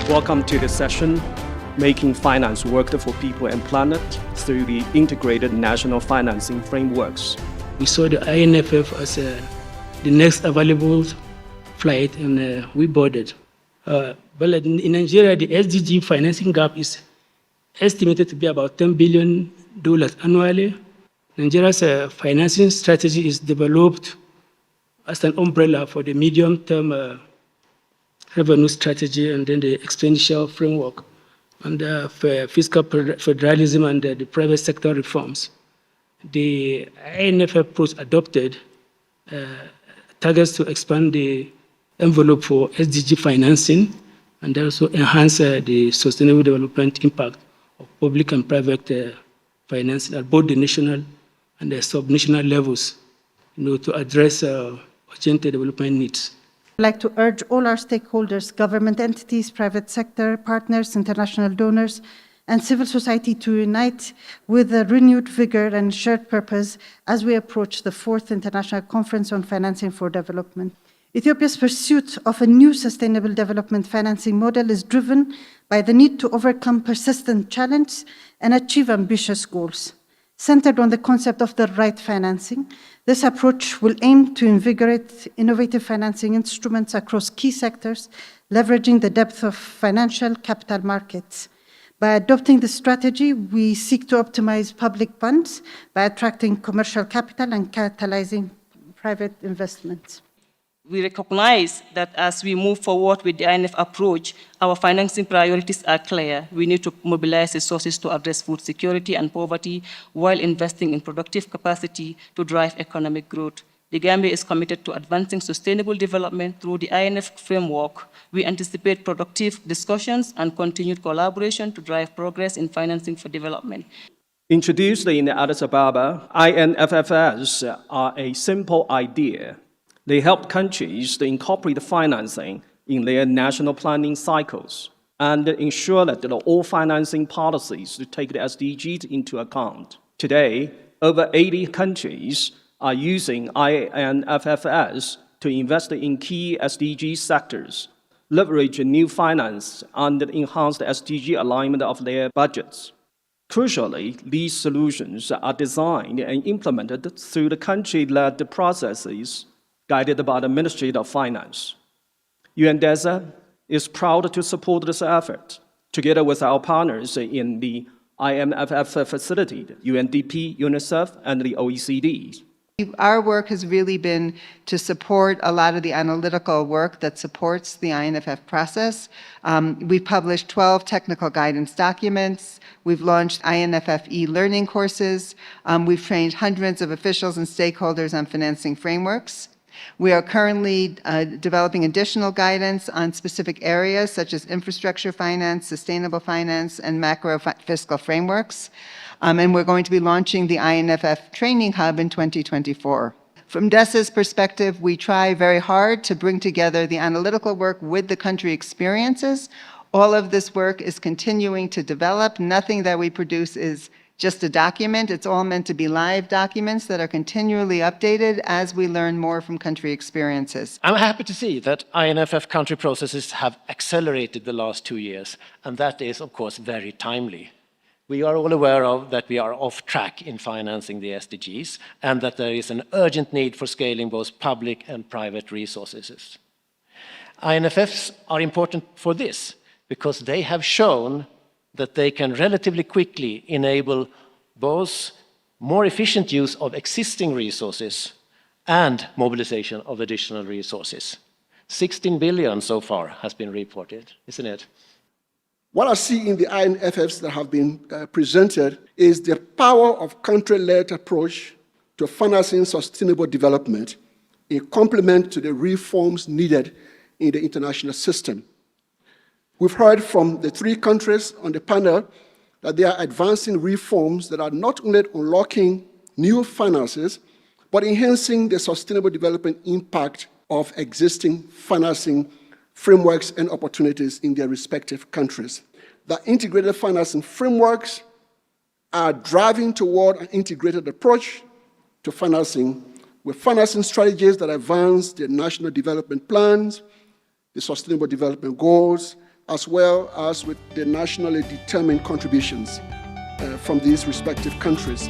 Welcome to the session, Making Finance Work for People and Planet through the Integrated National Financing Frameworks. We saw the INFF as the next available flight, and we boarded. But in Nigeria, the SDG financing gap is estimated to be about $10 billion annually. Nigeria's financing strategy is developed as an umbrella for the medium-term revenue strategy and then the expenditure framework, and fiscal federalism and the private sector reforms. The INFF approach adopted targets to expand the envelope for SDG financing and also enhance the sustainable development impact of public and private financing at both the national and the subnational levels, to address urgent development needs. I'd like to urge all our stakeholders, government entities, private sector partners, international donors, and civil society to unite with a renewed vigor and shared purpose as we approach the 4th International Conference on Financing for Development. Ethiopia's pursuit of a new sustainable development financing model is driven by the need to overcome persistent challenges and achieve ambitious goals. Centered on the concept of the right financing, this approach will aim to invigorate innovative financing instruments across key sectors, leveraging the depth of financial capital markets. By adopting this strategy, we seek to optimize public funds by attracting commercial capital and catalyzing private investments. We recognize that as we move forward with the INF approach, our financing priorities are clear. We need to mobilize resources to address food security and poverty while investing in productive capacity to drive economic growth. The Gambia is committed to advancing sustainable development through the INF framework. We anticipate productive discussions and continued collaboration to drive progress in financing for development. Introduced in Addis Ababa, INFFs are a simple idea. They help countries to incorporate financing in their national planning cycles and ensure that all financing policies take the SDGs into account. Today, over 80 countries are using INFFs to invest in key SDG sectors, leverage new finance, and enhance the SDG alignment of their budgets. Crucially, these solutions are designed and implemented through the country-led processes guided by the Ministry of Finance. UN DESA is proud to support this effort, together with our partners in the INFF facility, UNDP, UNICEF, and the OECD. Our work has really been to support a lot of the analytical work that supports the INFF process. We've published 12 technical guidance documents. We've launched INFF e-learning courses. We've trained hundreds of officials and stakeholders on financing frameworks. We are currently developing additional guidance on specific areas such as infrastructure finance, sustainable finance, and macro fiscal frameworks. And we're going to be launching the INFF Training Hub in 2024. From DESA's perspective, we try very hard to bring together the analytical work with the country experiences. All of this work is continuing to develop. Nothing that we produce is just a document. It's all meant to be live documents that are continually updated as we learn more from country experiences. I'm happy to see that INFF country processes have accelerated the last 2 years, and that is, of course, very timely. We are all aware of that we are off track in financing the SDGs, and that there is an urgent need for scaling both public and private resources. INFFs are important for this, because they have shown that they can relatively quickly enable both more efficient use of existing resources and mobilization of additional resources. 16 billion so far has been reported, isn't it? What I see in the INFFs that have been presented is the power of country-led approach to financing sustainable development in complement to the reforms needed in the international system. We've heard from the 3 countries on the panel that they are advancing reforms that are not only unlocking new finances, but enhancing the sustainable development impact of existing financing frameworks and opportunities in their respective countries. The integrated financing frameworks are driving toward an integrated approach to financing, with financing strategies that advance the national development plans, the sustainable development goals, as well as with the nationally determined contributions from these respective countries.